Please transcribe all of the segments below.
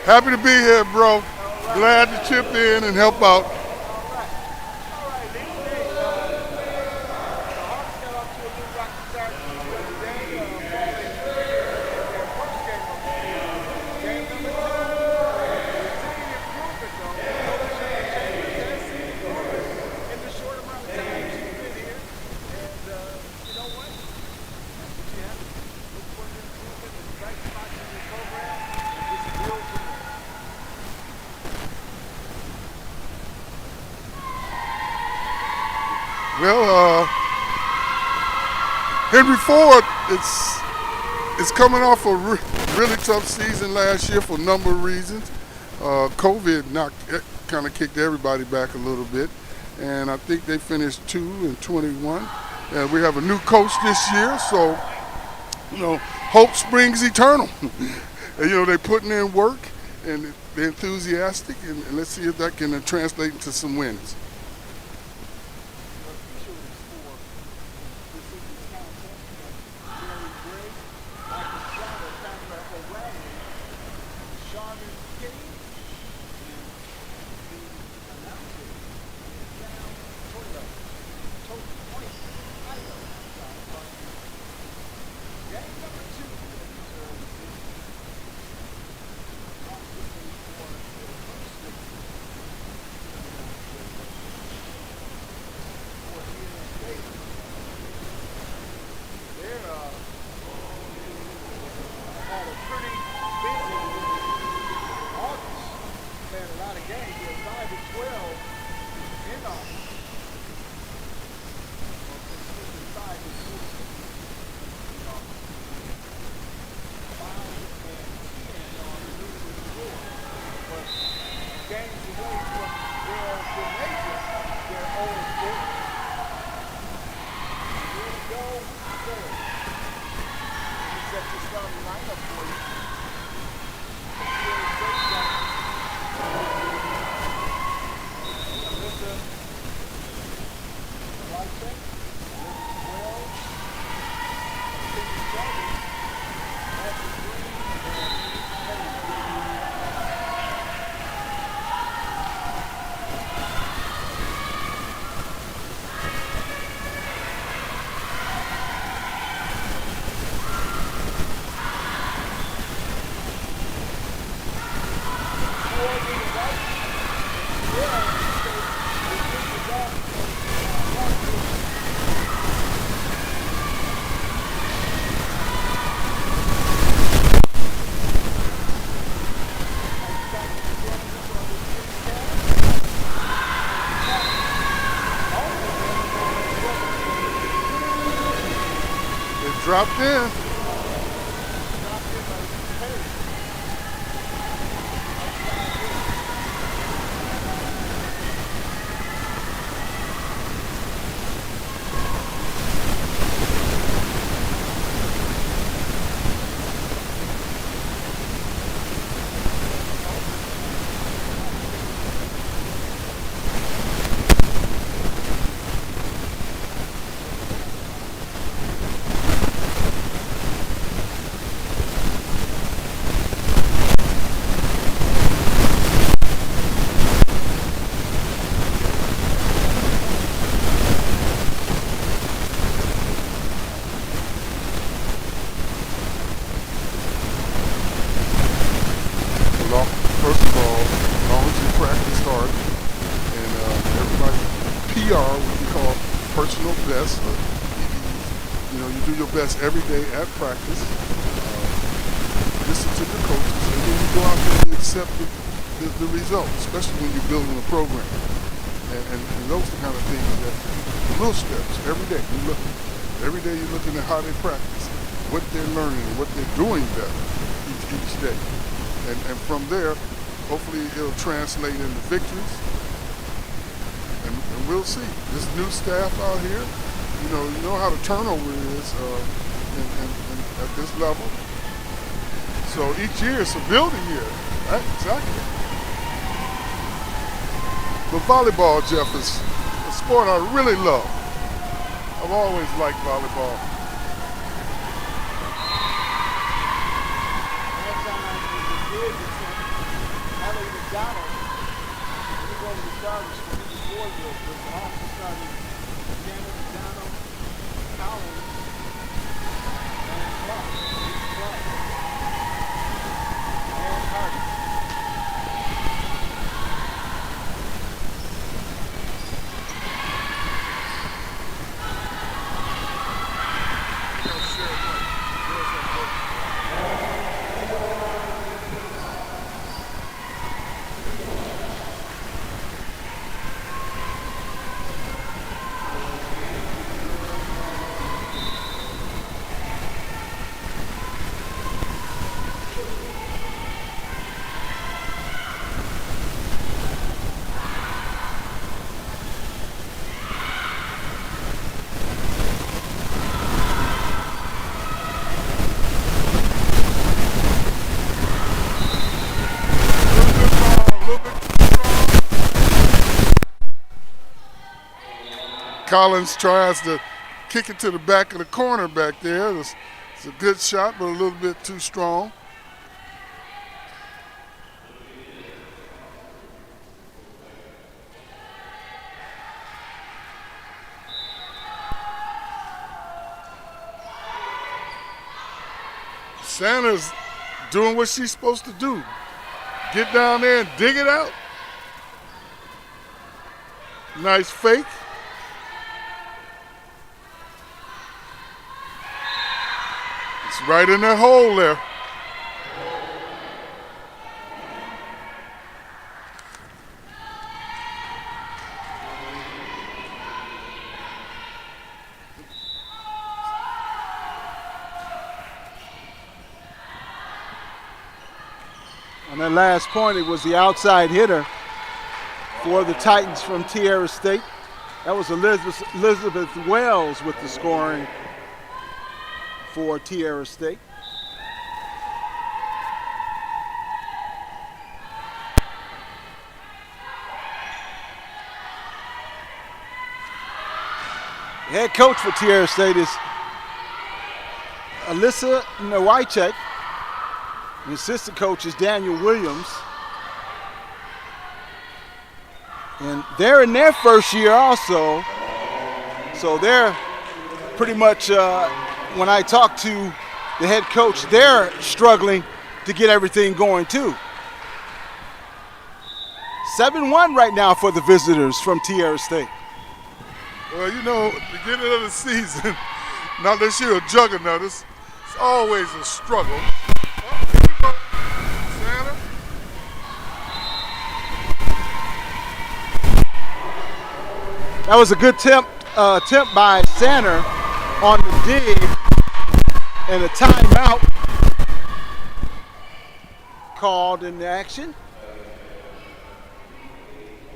Happy to be here, bro. Glad to chip in and help out. Well, Henry Ford, it's coming off a really tough season last year for a number of reasons. COVID kind of kicked everybody back a little bit, and I think they finished 2-21. And we have a new coach this year, so hope springs eternal. And, they're putting in work and they're enthusiastic, and let's see if that can translate into some wins. Dropped in. First of all, as long as you practice hard and everybody PR, what we call personal best, you do your best every day at practice. Listen to the coaches, and then you go out there and accept the results, especially when you're building a program. And those are the kind of things that the little steps every day. Every day you're looking at how they practice, what they're learning, and what they're doing better each day. And from there, hopefully it'll translate into victories. And we'll see. This new staff out here, you know how the turnover is at this level. So each year it's a building year. Right? Exactly. But volleyball, Jeff, is a sport I really love. I've always liked volleyball. Ellie Mcdonald, he was the starters for the Warriors, but also started Terra, McDonald, Collins, and Clark, and Hardy. Collins tries to kick it to the back of the corner back there. It's a good shot, but a little bit too strong. Sanders doing what she's supposed to do. Get down there and dig it out. Nice fake. It's right in that hole there. On that last point, it was the outside hitter for the Titans from Terra State. That was Elizabeth Wells with the scoring for Terra State. The head coach for Terra State is Alyssa Nowicek. The assistant coach is Daniel Williams. And they're in their first year also. So they're pretty much, when I talk to the head coach, they're struggling to get everything going too. 7-1 right now for the visitors from Terra State. Well, you know, beginning of the season, not that you're a juggernaut, it's always a struggle. That was a good attempt by Sanner on the dig, and a timeout called in action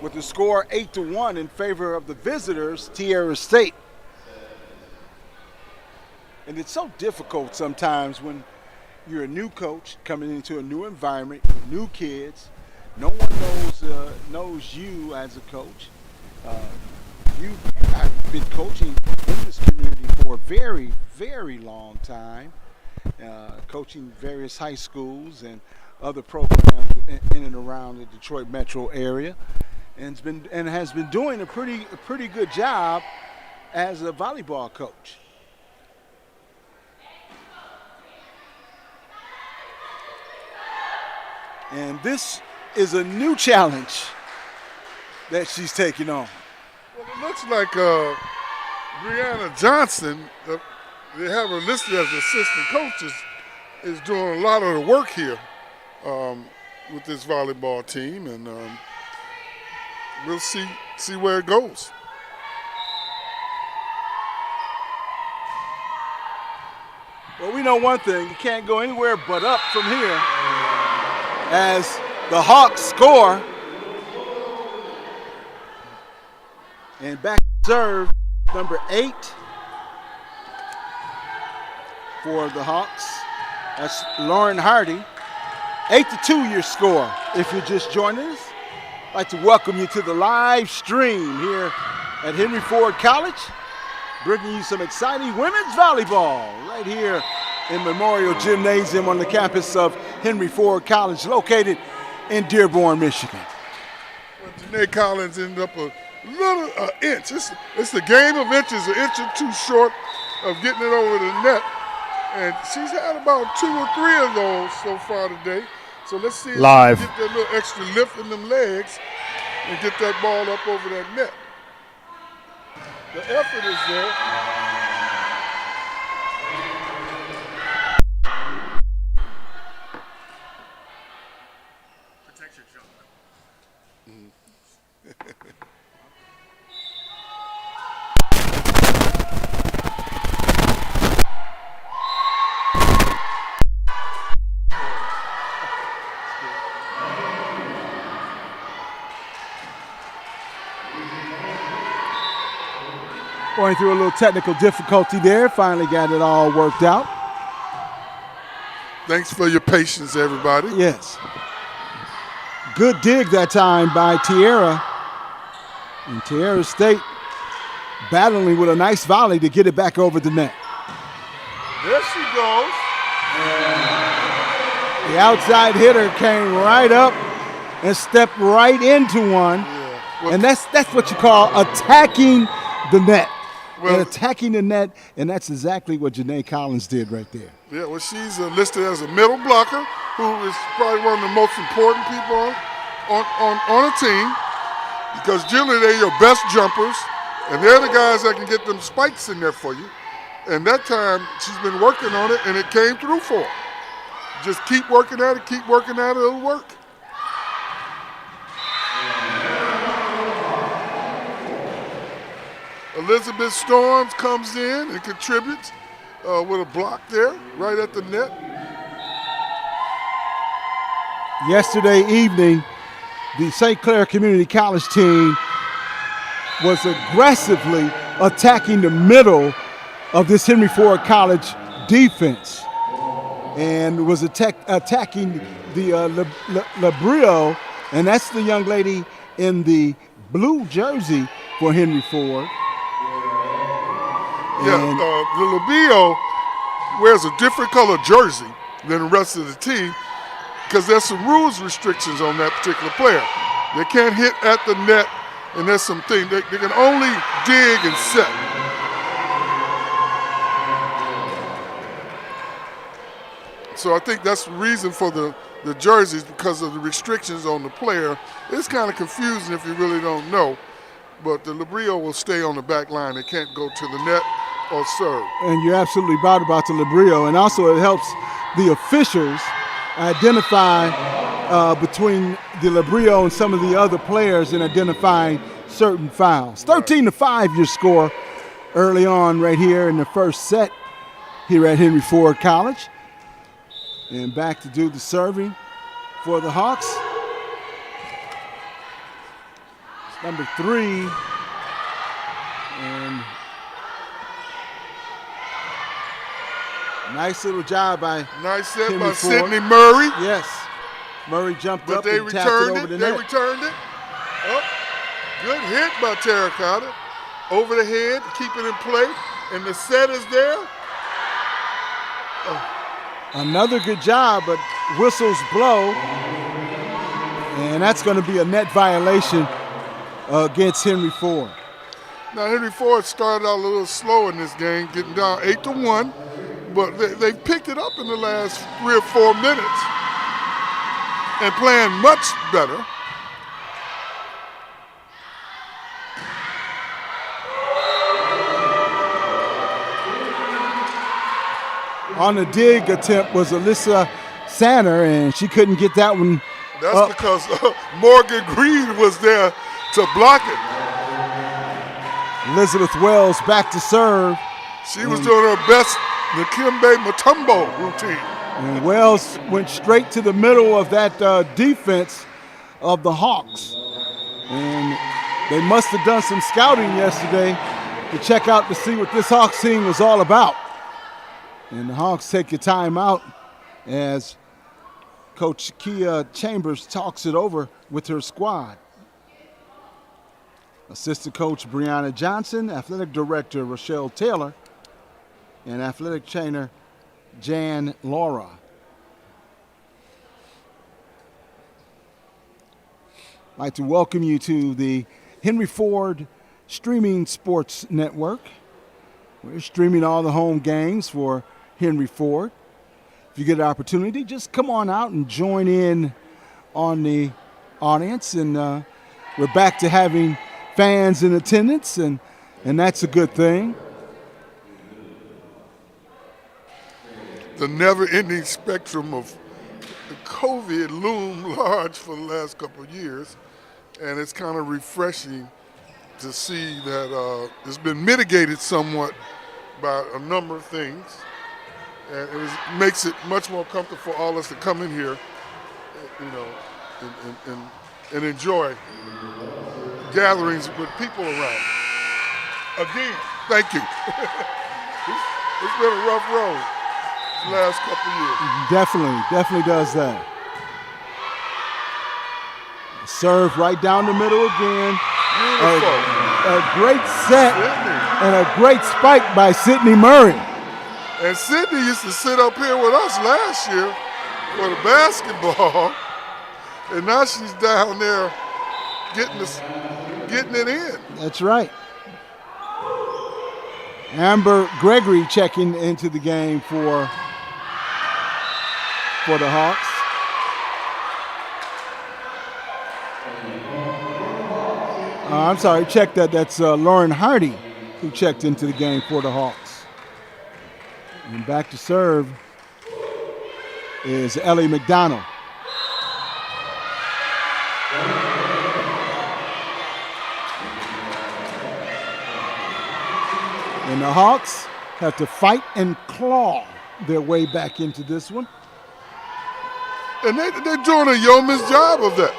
with the score 8-1 in favor of the visitors, Terra State. And it's so difficult sometimes when you're a new coach coming into a new environment with new kids. No one knows you as a coach. I've been coaching in this community for a very, very long time, coaching various high schools and other programs in and around the Detroit metro area, and has been doing a pretty good job as a volleyball coach. And this is a new challenge that she's taking on. Well, it looks like Brianna Johnson, they have her listed as assistant coach, is doing a lot of the work here with this volleyball team, and we'll see where it goes. Well, we know one thing, you can't go anywhere but up from here as the Hawks score. And back to serve, number 8 for the Hawks. That's Lauren Hardy. 8-2 your score. If you're just joining us, I'd like to welcome you to the live stream here at Henry Ford College, bringing you some exciting women's volleyball right here in Memorial Gymnasium on the campus of Henry Ford College, located in Dearborn, Michigan. Well, Janae Collins ended up a little inch. It's the game of inches, an inch or two short of getting it over the net. And she's had about 2 or 3 of those so far today. So let's see if she can get that little extra lift in them legs and get that ball up over that net. The effort is there. Protect your jump. Going through a little technical difficulty there. Finally got it all worked out. Thanks for your patience, everybody. Yes. Good dig that time by Terra. And Terra State battling with a nice volley to get it back over the net. There she goes. The outside hitter came right up and stepped right into one. Yeah. Well, And that's what you call attacking the net. Well, and attacking the net, and that's exactly what Janae Collins did right there. yeah, well, she's listed as a middle blocker, who is probably one of the most important people on a team, because generally they're your best jumpers, and they're the guys that can get them spikes in there for you. And that time, she's been working on it, and it came through for her. Just keep working at it, it'll work. Elizabeth Storms comes in and contributes with a block there, right at the net. Yesterday evening, the St. Clair Community College team was aggressively attacking the middle of this Henry Ford College defense and was attacking the Labrio, and that's the young lady in the blue jersey for Henry Ford. Yeah, the Labio wears a different color jersey than the rest of the team because there's some rules restrictions on that particular player. They can't hit at the net, and there's some things. They can only dig and set. So I think that's the reason for the jerseys, because of the restrictions on the player. It's kind of confusing if you really don't know, but the Labrio will stay on the back line. They can't go to the net or serve. And you're absolutely right about the Labrio, and also it helps the officials identify between the Labrio and some of the other players in identifying certain fouls. 13-5 your score early on right here in the first set here at Henry Ford College. And back to do the serving for the Hawks. It's number 3. And nice little job by Nice set Henry by Ford. Sydney Murray. Yes. Murray jumped But up they and tapped it returned over it. the They net. returned it. Oh, good hit by Terracotta. Over the head, keep it in play. And the set is there. Another good job, but whistles blow. And that's going to be a net violation against Henry Ford. Now, Henry Ford started out a little slow in this game, getting down 8-1. But they picked it up in the last 3 or 4 minutes and playing much better. On the dig attempt was Alyssa Sanner, and she couldn't get that one. That's because Morgan Green was there to block it. Elizabeth Wells back to serve. She was doing her best Nakimbe Mutombo routine. And Wells went straight to the middle of that defense of the Hawks. And They must have done some scouting yesterday to check out to see what this Hawks team was all about. And the Hawks take a timeout as Coach Kia Chambers talks it over with her squad. Assistant coach Brianna Johnson, athletic director Rochelle Taylor, and athletic trainer Jan Laura. I'd like to welcome you to the Henry Ford Streaming Sports Network. We're streaming all the home games for Henry Ford. If you get an opportunity, just come on out and join in on the audience. And we're back to having fans in attendance, and that's a good thing. The never-ending spectrum of COVID loomed large for the last couple of years, and it's kind of refreshing to see that it's been mitigated somewhat by a number of things, and it makes it much more comfortable for all of us to come in here, and enjoy gatherings with people around. Again, thank you. It's been a rough road the last couple of years. Definitely does that. Serve right down the middle again. A great set and a great spike by Sydney Murray. And Sydney used to sit up here with us last year for the basketball, and now she's down there getting it in. That's right. Amber Gregory checking into the game for the Hawks. I'm sorry, check that. That's Lauren Hardy who checked into the game for the Hawks. And back to serve is Ellie McDonald. And the Hawks have to fight and claw their way back into this one. And they're doing a yeoman's job of that.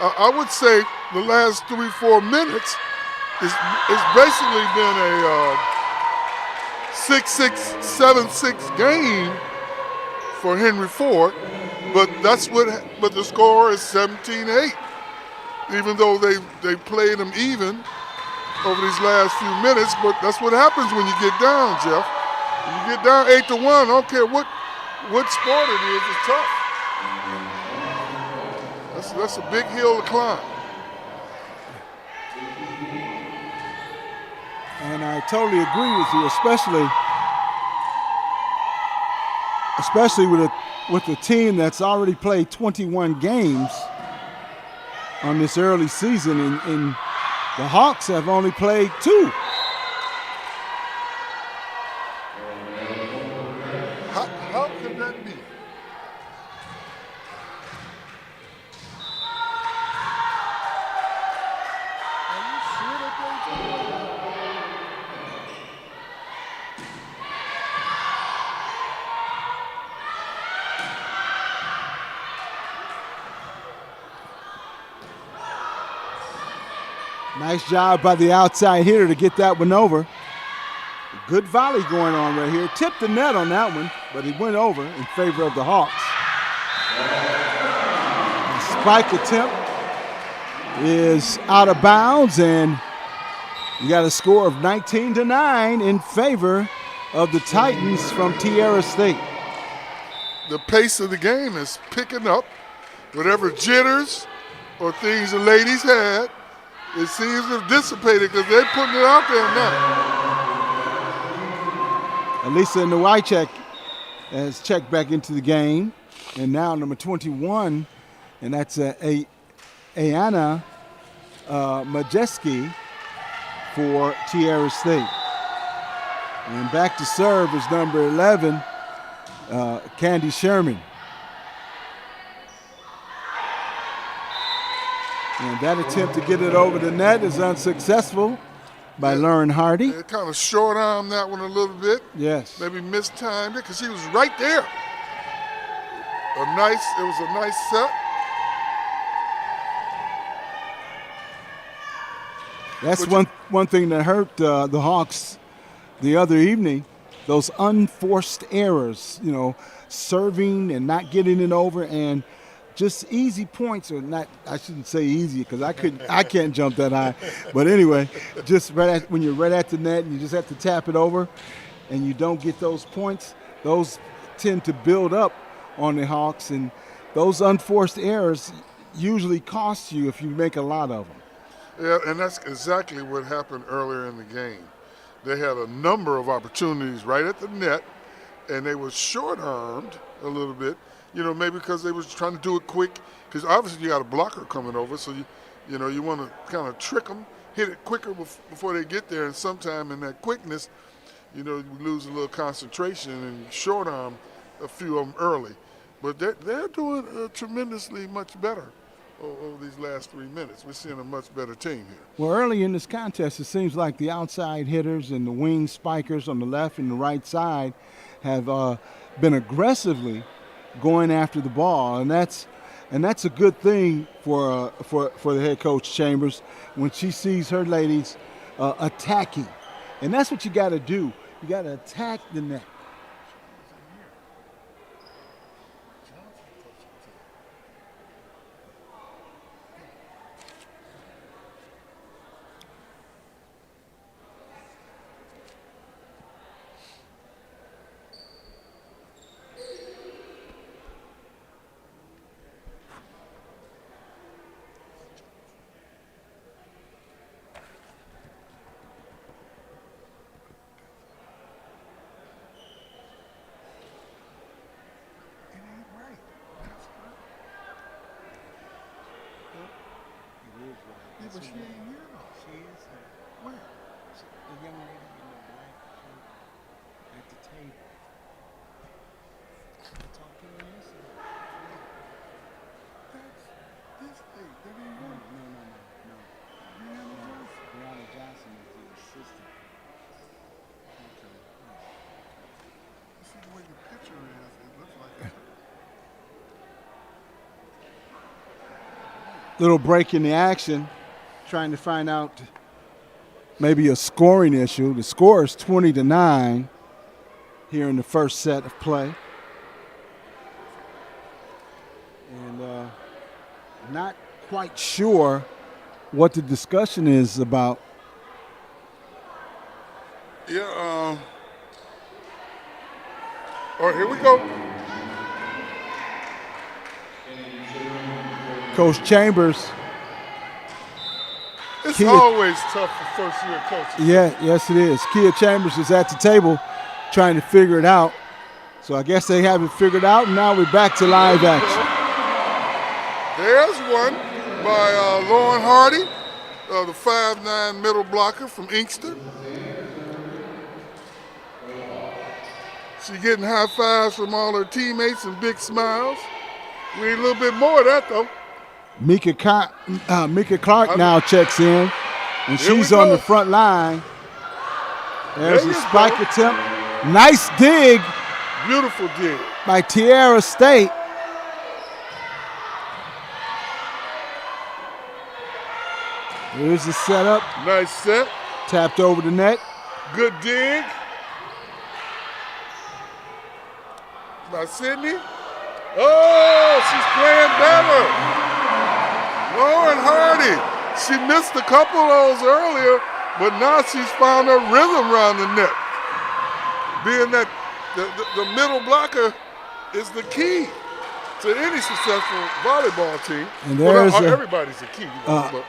I would say the last 3-4 minutes it's basically been a 6-6, 7-6 game for Henry Ford, but the score is 17-8. Even though they played them even over these last few minutes, but that's what happens when you get down, Jeff. When you get down 8-1, I don't care what sport it is, it's tough. That's a big hill to climb. And I totally agree with you, especially with a team that's already played 21 games on this early season, and the Hawks have only played 2. How can that be? Nice job by the outside hitter to get that one over. Good volley going on right here. Tipped the net on that one, but he went over in favor of the Hawks. The spike attempt is out of bounds, and you got a score of 19-9 in favor of the Titans from Terra State. The pace of the game is picking up. Whatever jitters or things the ladies had, it seems to have dissipated because they're putting it out there now. Elisa Nowicek has checked back into the game. And now number 21, and that's Ayana Majeski for Terra State. And back to serve is number 11, Candy Sherman. And that attempt to get it over the net is unsuccessful by Lauren Hardy. It kind of short-armed that one a little bit. Yes. Maybe mistimed it because she was right there. It was a nice set. That's But one thing that hurt the Hawks the other evening. Those unforced errors, serving and not getting it over, and just easy points, or not. I shouldn't say easy because I can't jump that high. But anyway, just when you're right at the net and you just have to tap it over, and you don't get those points, those tend to build up on the Hawks, and those unforced errors usually cost you if you make a lot of them. Yeah, and that's exactly what happened earlier in the game. They had a number of opportunities right at the net, and they were short-armed a little bit, maybe because they was trying to do it quick, because obviously you got a blocker coming over, so you want to kind of trick them, hit it quicker before they get there, and sometime in that quickness, you lose a little concentration and short-arm a few of them early. But they're doing tremendously much better over these last 3 minutes. We're seeing a much better team here. Well, early in this contest, it seems like the outside hitters and the wing spikers on the left and the right side have been aggressively going after the ball, and that's a good thing for the head coach Chambers when she sees her ladies attacking, and that's what you got to do. You got to attack the net. Yeah, but she ain't here. She is where? The young lady in the black shirt at the table. I talked to her yesterday. That's this thing. That ain't her. No. Brianna Johnson is the assistant. Okay. You see the way the picture is, it looks like it's her. Little break in the action, trying to find out maybe a scoring issue. The score is 20-9 here in the first set of play. And not quite sure what the discussion is about. Yeah, all right, here we go. Coach Chambers. It's always tough for first-year coaches. Yeah, yes it is. Kia Chambers is at the table trying to figure it out. So I guess they have it figured out, and now we're back to live action. There's one by Lauren Hardy, the 5'9" middle blocker from Inkster. She's getting high fives from all her teammates and big smiles. We need a little bit more of that, though. Mika Clark now checks in, and she's on the front line. There's a spike attempt. Nice dig. Beautiful dig. By Terra State. Here's the setup. Nice set. Tapped over the net. Good dig. By Sydney. Oh, she's playing better. Lauren Hardy. She missed a couple of those earlier, but now she's found her rhythm around the net. Being that the middle blocker is the key to any successful volleyball team. And there's everybody's the key. But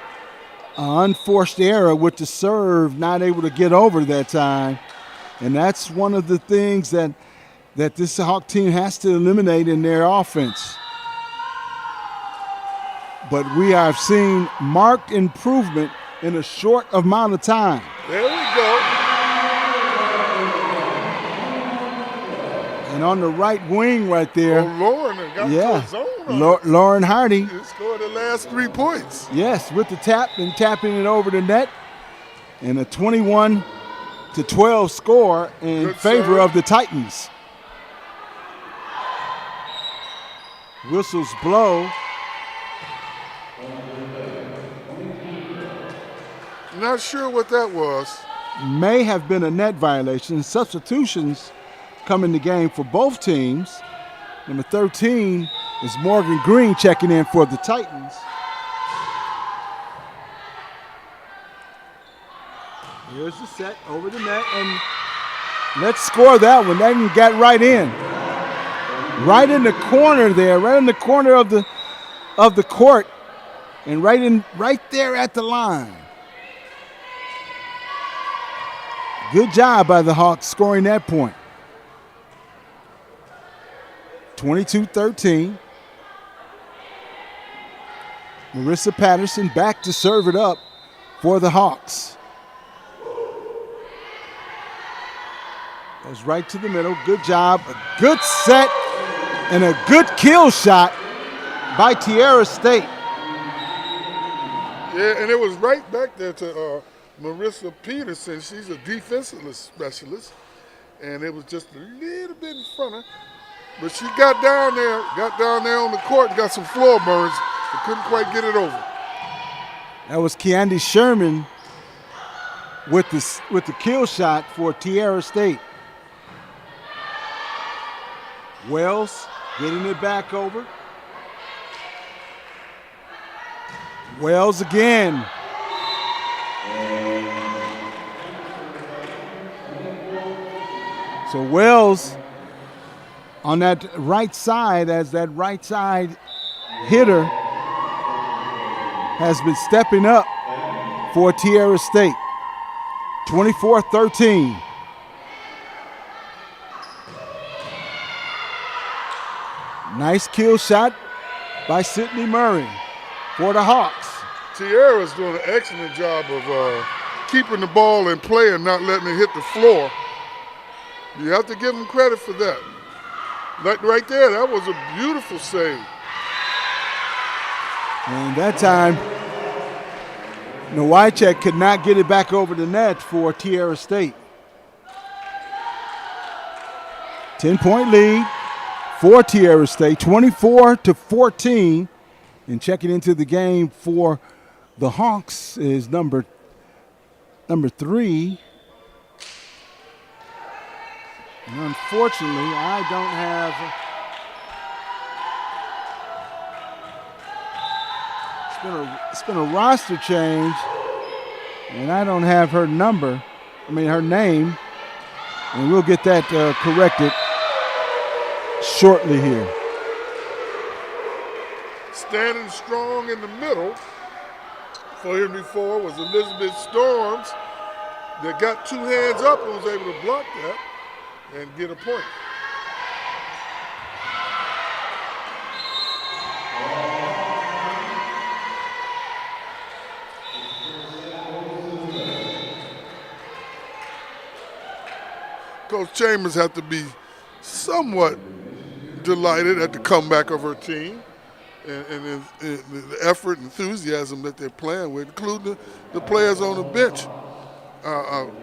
unforced error with the serve, not able to get over that time. And that's one of the things that this Hawk team has to eliminate in their offense. But we have seen marked improvement in a short amount of time. There we go. And on the right wing right there. Oh, Lauren got to a zone. Lauren Hardy. She scored the last 3 points. Yes, with the tap and tapping it over the net. And a 21-12 score in favor of the Titans. Whistles blow. Not sure what that was. May have been a net violation. Substitutions come in the game for both teams. Number 13 is Morgan Green checking in for the Titans. Here's the set over the net, and let's score that one. That one got right in. Right in the corner there, right in the corner of the court, and right there at the line. Good job by the Hawks scoring that point. 22-13. Marissa Patterson back to serve it up for the Hawks. Goes right to the middle. Good job. A good set and a good kill shot by Terra State. Yeah, and it was right back there to Marissa Peterson. She's a defensive specialist, and it was just a little bit in front of her. But she got down there on the court and got some floor burns, but couldn't quite get it over. That was Keandie Sherman with the kill shot for Terra State. Wells getting it back over. Wells again. So Wells on that right side, as that right side hitter, has been stepping up for Terra State. 24-13. Nice kill shot by Sydney Murray for the Hawks. Tierra's doing an excellent job of keeping the ball in play and not letting it hit the floor. You have to give them credit for that. Right there, that was a beautiful save. And that time, Nowicek could not get it back over the net for Terra State. 10-point lead for Terra State, 24-14. And checking into the game for the Hawks is number 3. And unfortunately, I don't have. It's been a roster change, and I don't have her number. Her name, and we'll get that corrected shortly here. Standing strong in the middle for Henry Ford was Elizabeth Storms that got two hands up and was able to block that and get a point. Coach Chambers had to be somewhat delighted at the comeback of her team and the effort and enthusiasm that they're playing with, including the players on the bench,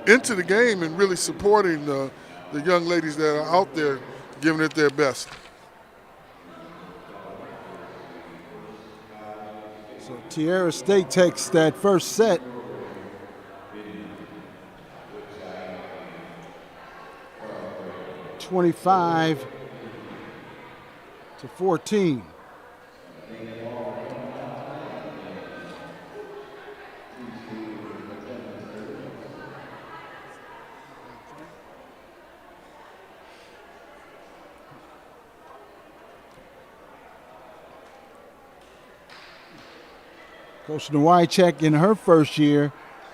into the game and really supporting the young ladies that are out there giving it their best. So Terra State takes that first set. (25-14). Coach Nowicek in her first year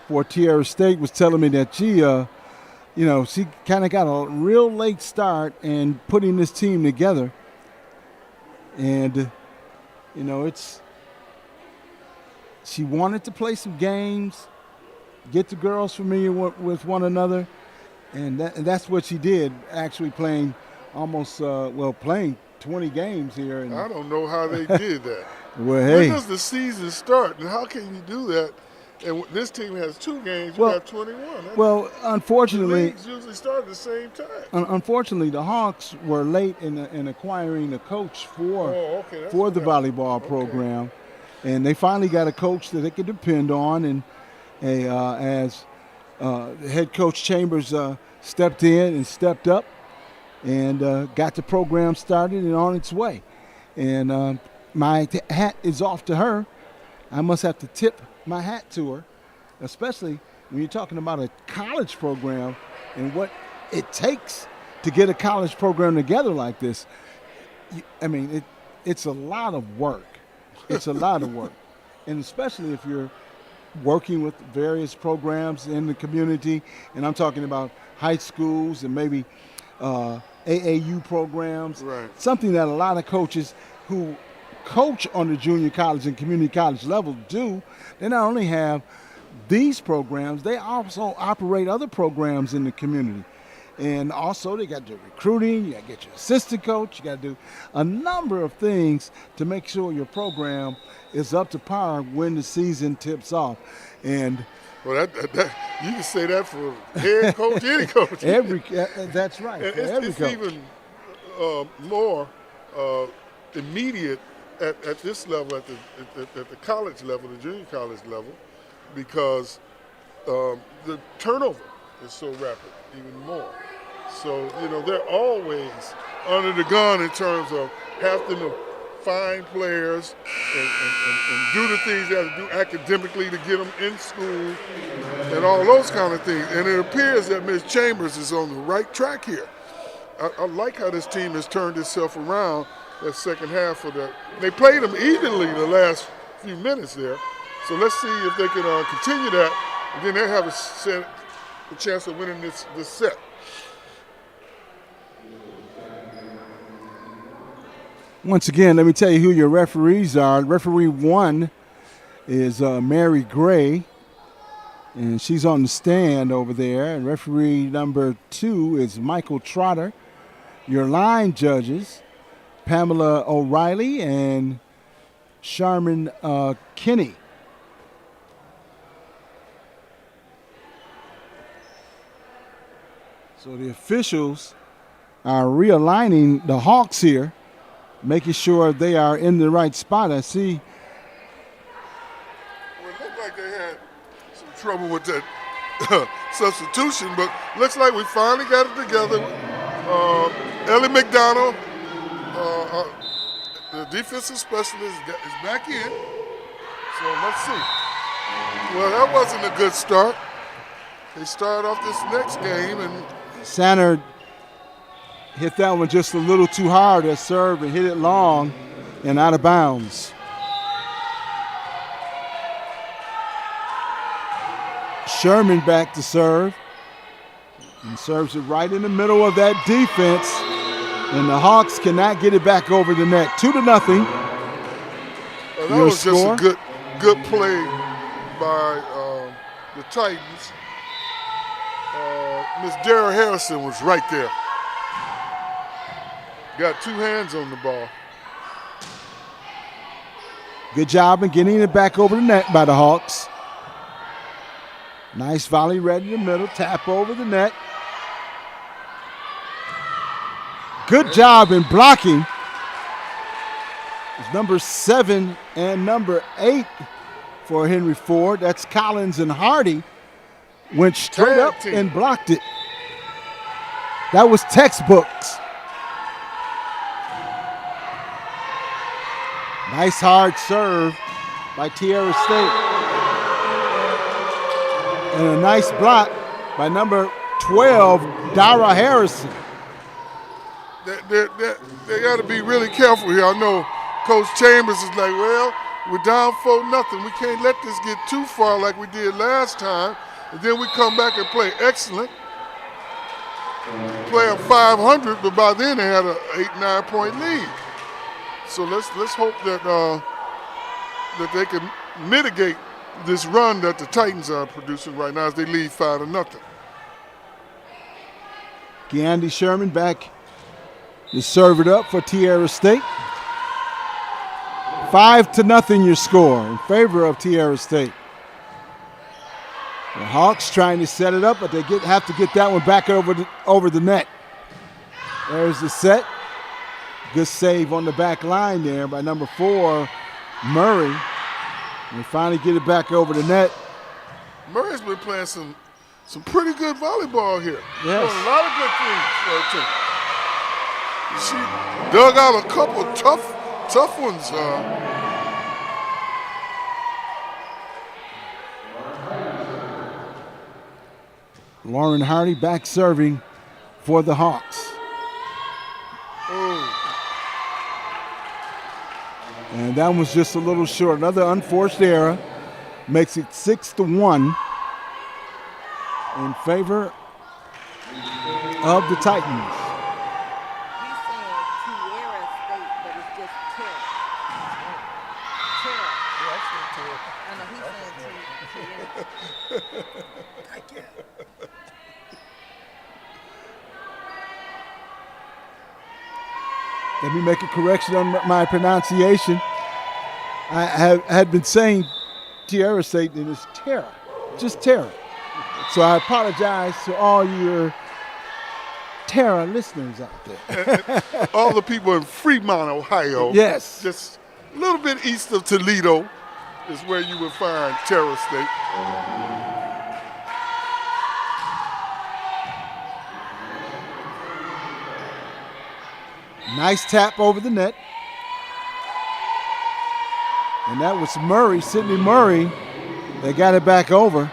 for Terra State was telling me that she kind of got a real late start in putting this team together. And, she wanted to play some games, get the girls familiar with one another. And that's what she did, actually playing playing 20 games here. And I don't know how they did that. Well, hey. When does the season start, and how can you do that? And this team has 2 games. You got 21. Unfortunately, the leagues usually start at the same time. Unfortunately, the Hawks were late in acquiring a coach for the volleyball program, and they finally got a coach that they could depend on. And as head coach Chambers stepped in and stepped up and got the program started and on its way. And my hat is off to her. I must have to tip my hat to her, especially when you're talking about a college program and what it takes to get a college program together like this. I mean, it's a lot of work. It's a lot of work. And especially if you're working with various programs in the community, and I'm talking about high schools and maybe AAU programs, right. Something that a lot of coaches who coach on the junior college and community college level do. They not only have these programs, they also operate other programs in the community. And also they got to do recruiting, you got to get your assistant coach, you got to do a number of things to make sure your program is up to par when the season tips off. And well, that you can say that for head coach, any coach. That's right. It's even more immediate at this level, at the college level, the junior college level, because the turnover is so rapid, even more. So, they're always under the gun in terms of having to find players and do the things they have to do academically to get them in school and all those kind of things. And it appears that Ms. Chambers is on the right track here. I like how this team has turned itself around that second half of that. They played them evenly the last few minutes there. So let's see if they can continue that, and then they'll have a chance of winning this set. Once again, let me tell you who your referees are. Referee 1 is Mary Gray, and she's on the stand over there. And referee number 2 is Michael Trotter. Your line judges, Pamela O'Reilly and Sharman Kinney. So the officials are realigning the Hawks here, making sure they are in the right spot. I see. Well, it looked like they had some trouble with that substitution, but looks like we finally got it together. Ellie Mcdonald, the defensive specialist, is back in. So let's see. Well, that wasn't a good start. They started off this next game, and Sanner hit that one just a little too hard at serve and hit it long and out of bounds. Sherman back to serve and serves it right in the middle of that defense, and the Hawks cannot get it back over the net. 2-0. That was score? Just a good play by the Titans. Miss Dara Harrison was right there. Got 2 hands on the ball. Good job in getting it back over the net by the Hawks. Nice volley right in the middle, tap over the net. Good job in blocking. It's number 7 and number 8 for Henry Ford. That's Collins and Hardy. Went straight up and blocked it. That was textbooks. Nice hard serve by Terra State. And a nice block by number 12, Dara Harrison. They got to be really careful here. I know Coach Chambers is like, well, we're down 4-0. We can't let this get too far like we did last time. And then we come back and play excellent. Play a 500, but by then they had an 8-9 point lead. So let's hope that that they can mitigate this run that the Titans are producing right now as they lead 5-0. Andy Sherman back to serve it up for Terra State. 5-0 your score in favor of Terra State. The Hawks trying to set it up, but they have to get that one back over the net. There's the set. Good save on the back line there by number 4, Murray. And they finally get it back over the net. Murray's been playing some pretty good volleyball here. Yes. Doing a lot of good things for her team. She dug out a couple of tough ones. Lauren Hardy back serving for the Hawks. And that was just a little short. Another unforced error makes it 6-1 in favor of the Titans. He's saying Terra State, but it's just Terra. Terra. Yeah, I said Terra. I know he's saying Terra. I can't. Let me make a correction on my pronunciation. I had been saying Terra State, and it's Terra, just Terra. So I apologize to all your Terra listeners out there. All the people in Fremont, Ohio. Yes. Just a little bit east of Toledo is where you would find Terra State. Nice tap over the net. And that was Murray, Sydney Murray. They got it back over.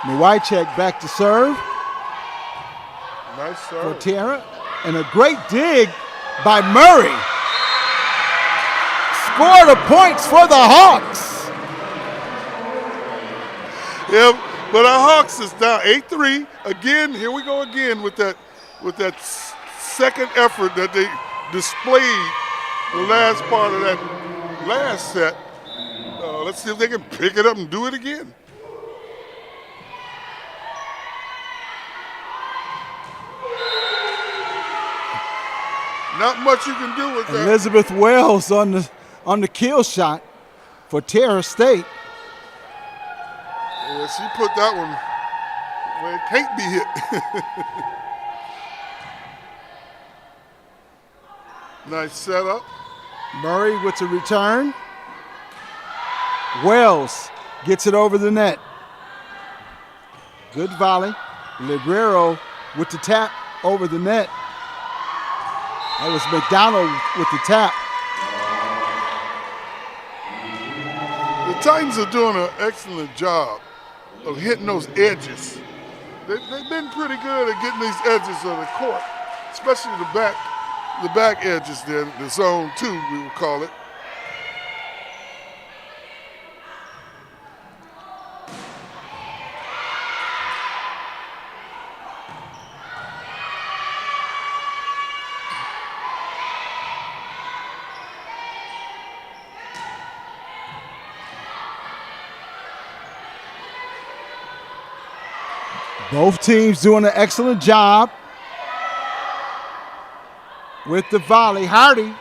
Nowicek back to serve Nice for serve. Terra. And a great dig by Murray. Score the points for the Hawks. Yeah, but our Hawks is down 8-3. Again, here we go again with that second effort that they displayed the last part of that last set. Let's see if they can pick it up and do it again. Not much you can do with that. Elizabeth Wells on the kill shot for Terra State. Yeah, she put that one where it can't be hit. Nice setup. Murray with the return. Wells gets it over the net. Good volley. Librero with the tap over the net. That was McDonald with the tap. The Titans are doing an excellent job of hitting those edges. They've been pretty good at getting these edges of the court, especially the back edges there, the zone 2 we would call it. Both teams doing an excellent job with the volley. Hardy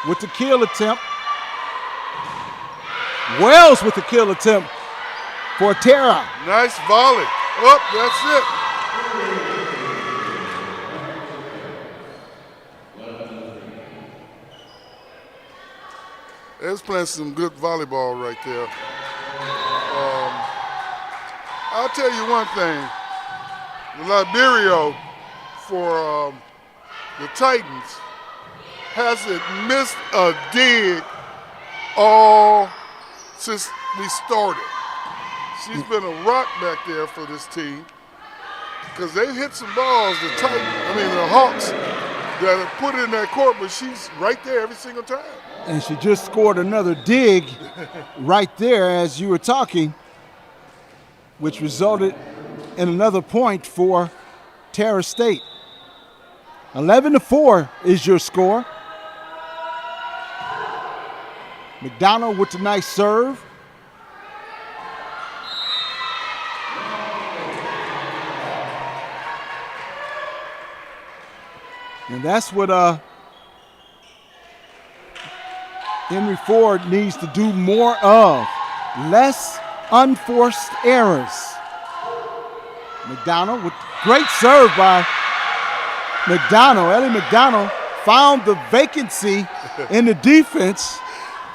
with the kill attempt. Wells with the kill attempt for Terra. Nice volley. Up, that's it. They was playing some good volleyball right there. I'll tell you one thing. The Liberio for the Titans hasn't missed a dig all since we started. She's been a rock back there for this team because they hit some balls, the Hawks, that have put it in that court, but she's right there every single time. And she just scored another dig right there as you were talking, which resulted in another point for Terra State. 11-4 is your score. McDonald with the nice serve. And that's what Henry Ford needs to do more of. Less unforced errors. McDonald with great serve by Ellie Mcdonald found the vacancy in the defense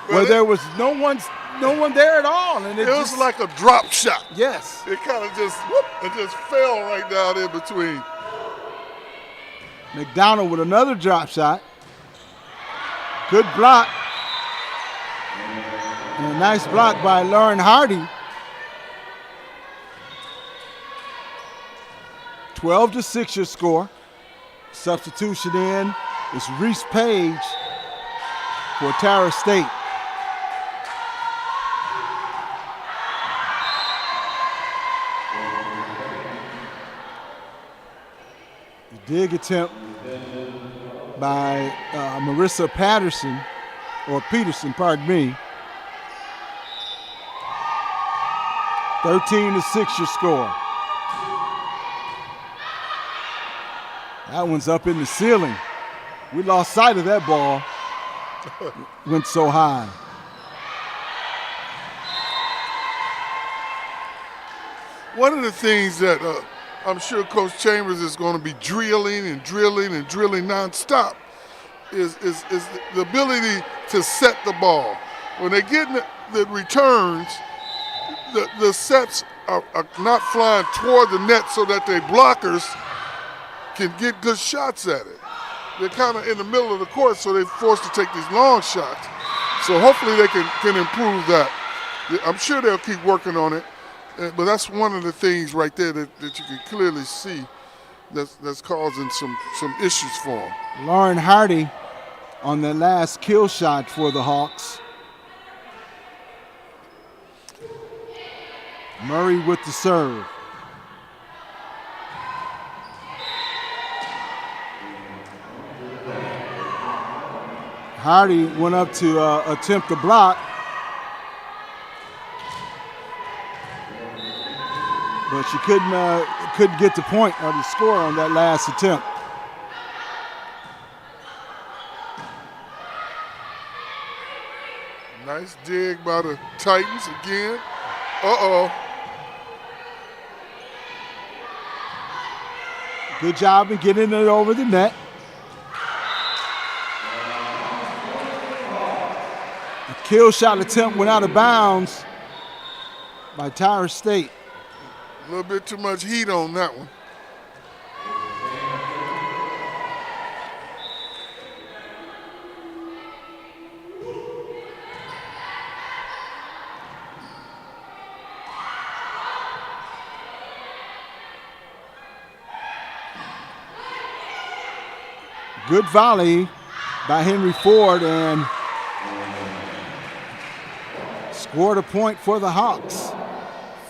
where there was no one there at all. And it was like a drop shot. Yes. It kind of just fell right down in between. McDonald with another drop shot. Good block. And a nice block by Lauren Hardy. 12-6 your score. Substitution in is Reese Page for Terra State. The dig attempt by Marissa Peterson, pardon me. 13-6 your score. That one's up in the ceiling. We lost sight of that ball. Went so high. One of the things that I'm sure Coach Chambers is going to be drilling nonstop is the ability to set the ball. When they get the returns, the sets are not flying toward the net so that their blockers can get good shots at it. They're kind of in the middle of the court, so they're forced to take these long shots. So hopefully they can improve that. I'm sure they'll keep working on it, but that's one of the things right there that you can clearly see that's causing some issues for them. Lauren Hardy on the last kill shot for the Hawks. Murray with the serve. Hardy went up to attempt the block, but she couldn't get the point or the score on that last attempt. Nice dig by the Titans again. Uh-oh. Good job in getting it over the net. A kill shot attempt went out of bounds by Terra State. A little bit too much heat on that one. Good volley by Henry Ford and scored a point for the Hawks.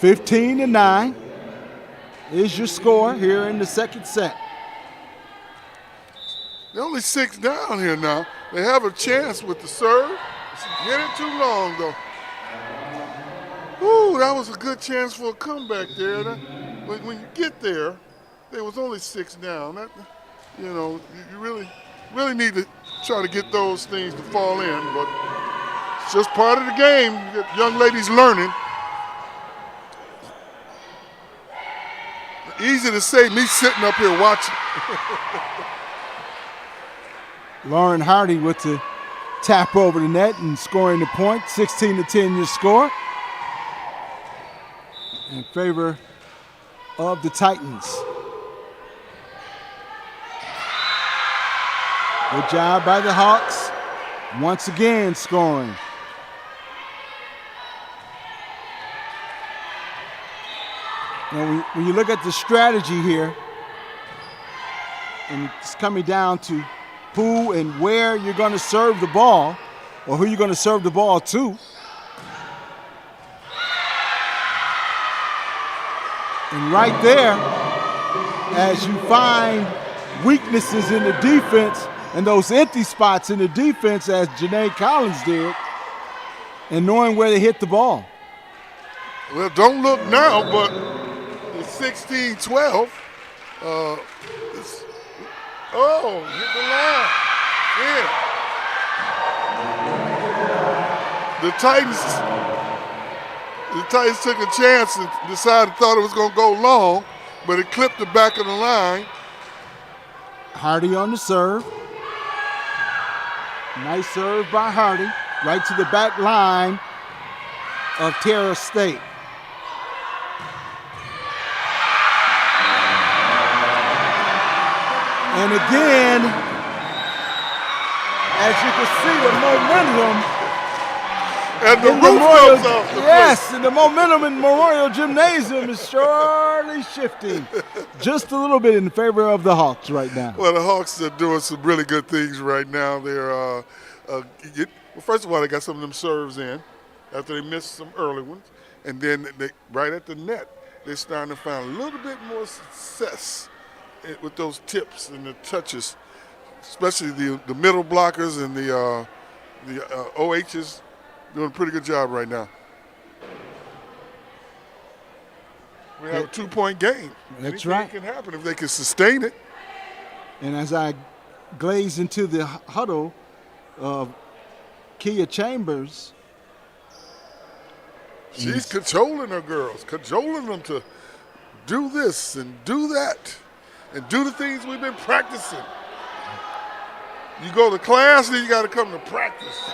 15-9 is your score here in the second set. They're only 6 down here now. They have a chance with the serve. Get it too long, though. Ooh, that was a good chance for a comeback there. When you get there, there was only 6 down. You really need to try to get those things to fall in, but it's just part of the game. You get young ladies learning. Easy to say, me sitting up here watching. Lauren Hardy with the tap over the net and scoring the point. 16-10 your score in favor of the Titans. Good job by the Hawks. Once again scoring. Now when you look at the strategy here, and it's coming down to who and where you're going to serve the ball, or who you're going to serve the ball to. And right there, as you find weaknesses in the defense, and those empty spots in the defense, as Janae Collins did, and knowing where they hit the ball. Well, don't look now, but it's 16-12. Hit the line. Yeah. The Titans took a chance and thought it was going to go long, but it clipped the back of the line. Hardy on the serve. Nice serve by Hardy, right to the back line of Terra State. And again, as you can see, the momentum And the in roof Memorial, comes off the yes, and the momentum in Memorial Gymnasium is surely shifting just a little bit in favor of the Hawks right now. Well, the Hawks are doing some really good things right now. They're, well, first of all, they got some of them serves in after they missed some early ones. And then right at the net, they're starting to find a little bit more success with those tips and the touches, especially the middle blockers and the OHs doing a pretty good job right now. We have a 2-point game. That's Anything right. can happen if they can sustain it. And as I glaze into the huddle of Kia Chambers, She's cajoling her girls, cajoling them to do this and do that and do the things we've been practicing. You go to class, then you got to come to practice.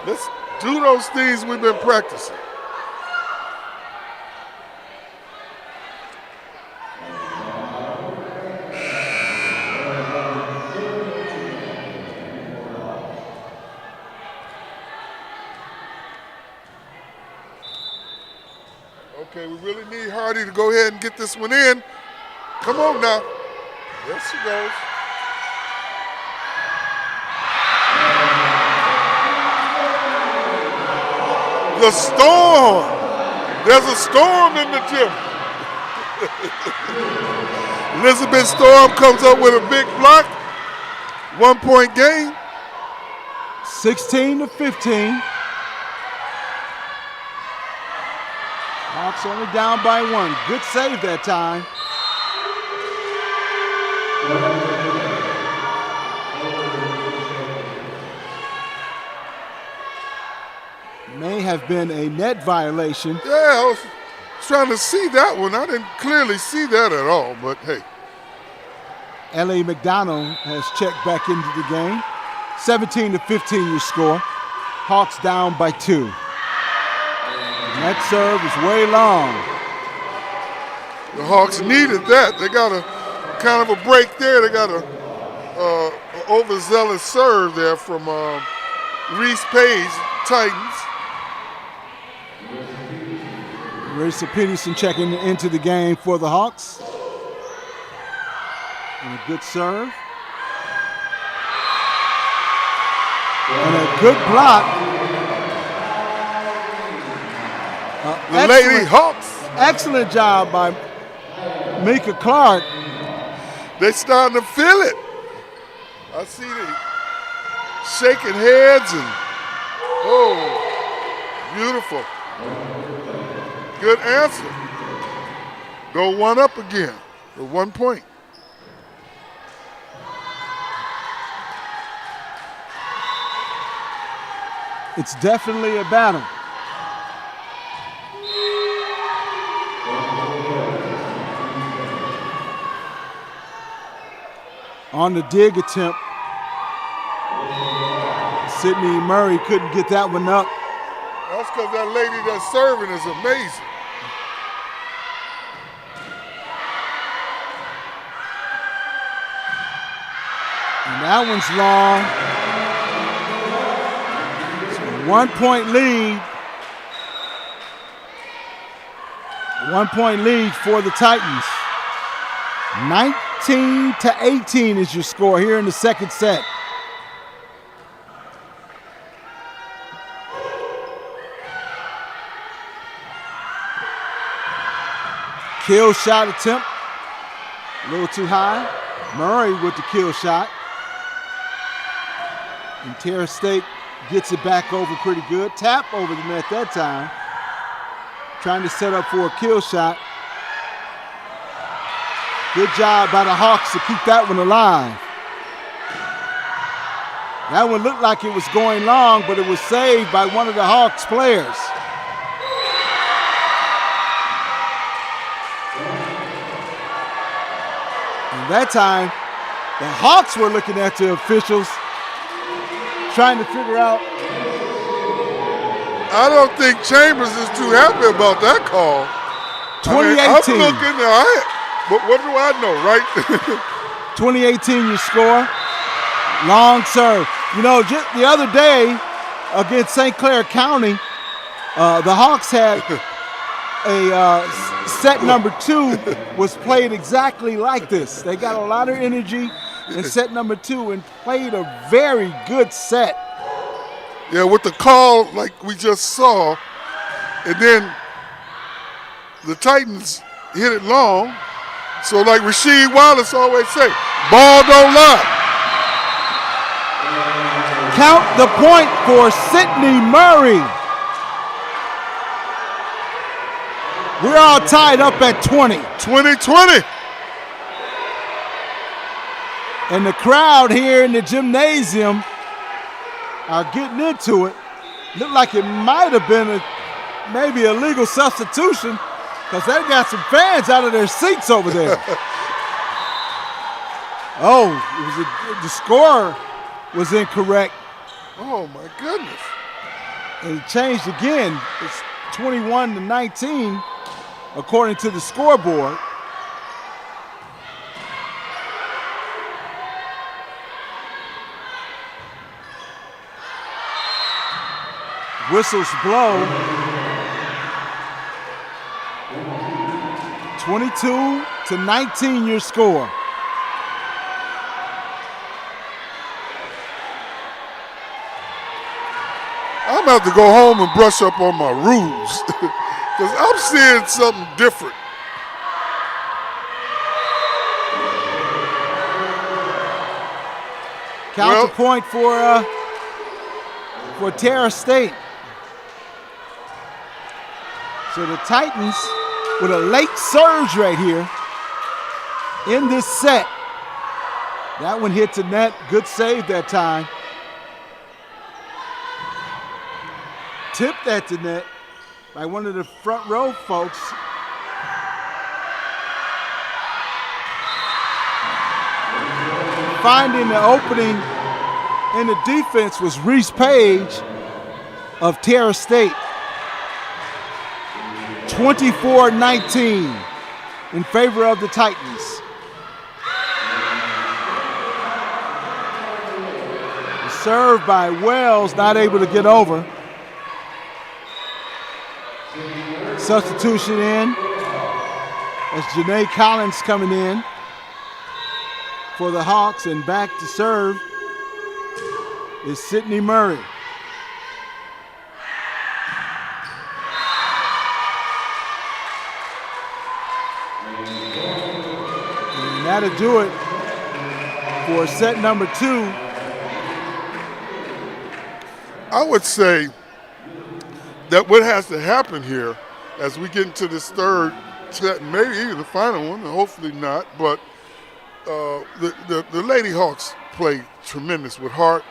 Let's do those things we've been practicing. Okay, we really need Hardy to go ahead and get this one in. Come on now. There she goes. The storm. There's a storm in the gym. Elizabeth Storm comes up with a big block. 1-point game. 16-15. Hawks only down by 1. Good save that time. May have been a net violation. Yeah, I was trying to see that one. I didn't clearly see that at all, but hey. Ellie Mcdonald has checked back into the game. 17-15 your score. Hawks down by 2. That serve is way long. The Hawks needed that. They got a kind of a break there. They got a overzealous serve there from Reese Page, Titans. Marissa Peterson checking into the game for the Hawks. And a good serve. And a good block. The Lady Hawks. Excellent job by Mika Clark. They starting to feel it. I see the shaking heads and, oh, beautiful. Good answer. Go one up again with 1 point. It's definitely a battle. On the dig attempt, Sydney Murray couldn't get that one up. That's because that lady that's serving is amazing. And that one's long. So 1 point lead. 1 point lead for the Titans. 19-18 is your score here in the second set. Kill shot attempt. A little too high. Murray with the kill shot. And Terra State gets it back over pretty good. Tap over the net that time. Trying to set up for a kill shot. Good job by the Hawks to keep that one alive. That one looked like it was going long, but it was saved by one of the Hawks players. And that time, The Hawks were looking at the officials, trying to figure out. I don't think Chambers is too happy about that call. 2018. I'm looking, what do I know, right? 2018, your score. Long serve. You know, just the other day against St. Clair County, the Hawks had a set number 2 was played exactly like this. They got a lot of energy in set number 2 and played a very good set. Yeah, with the call like we just saw, and then the Titans hit it long. So like Rasheed Wallace always say, ball don't lie. Count the point for Sidney Murray. We're all tied up at 20. 20-20. And the crowd here in the gymnasium are getting into it. Looked like it might have been maybe a legal substitution because they got some fans out of their seats over there. The score was incorrect. Oh, my goodness. And it changed again. It's 21-19 according to the scoreboard. Whistles blow. 22-19 your score. I'm about to go home and brush up on my rules because I'm seeing something different. Count the point for Terra State. So the Titans with a late surge right here in this set. That one hit the net. Good save that time. Tipped at the net by one of the front row folks. Finding the opening in the defense was Reese Page of Terra State. 24-19 in favor of the Titans. Served by Wells, not able to get over. Substitution in as Janae Collins coming in for the Hawks, and back to serve is Sidney Murray. And that'll do it for set number 2. I would say that what has to happen here as we get into this third set, maybe even the final one, and hopefully not, but the Lady Hawks play tremendous with heart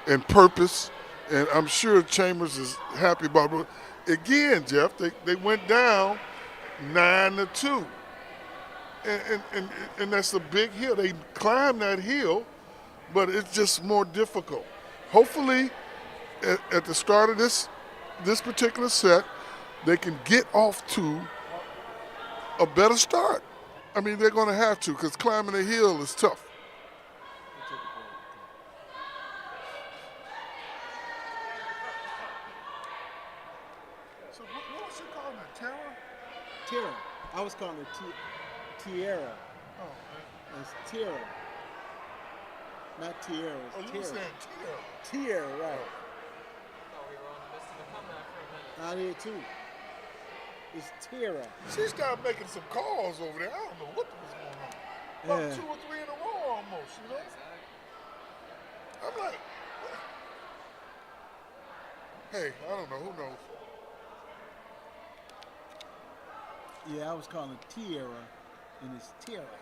and purpose, and I'm sure Chambers is happy about it. Again, Jeff, they went down 9-2, and that's a big hill. They climbed that hill, but it's just more difficult. Hopefully, at the start of this particular set, they can get off to a better start. I mean, they're going to have to because climbing a hill is tough. So what was it called? Terra? Terra. I was calling it Tierra. Oh, It's Terra. Not Tierra. oh, you were saying Terra. Tierra, right. Out here too. It's Terra. She started making some calls over there. I don't know what was going on. About 2 or 3 in a row almost, you know? I'm like, what? Hey, I don't know. Who knows? Yeah, I was calling it Tierra, and it's Terra,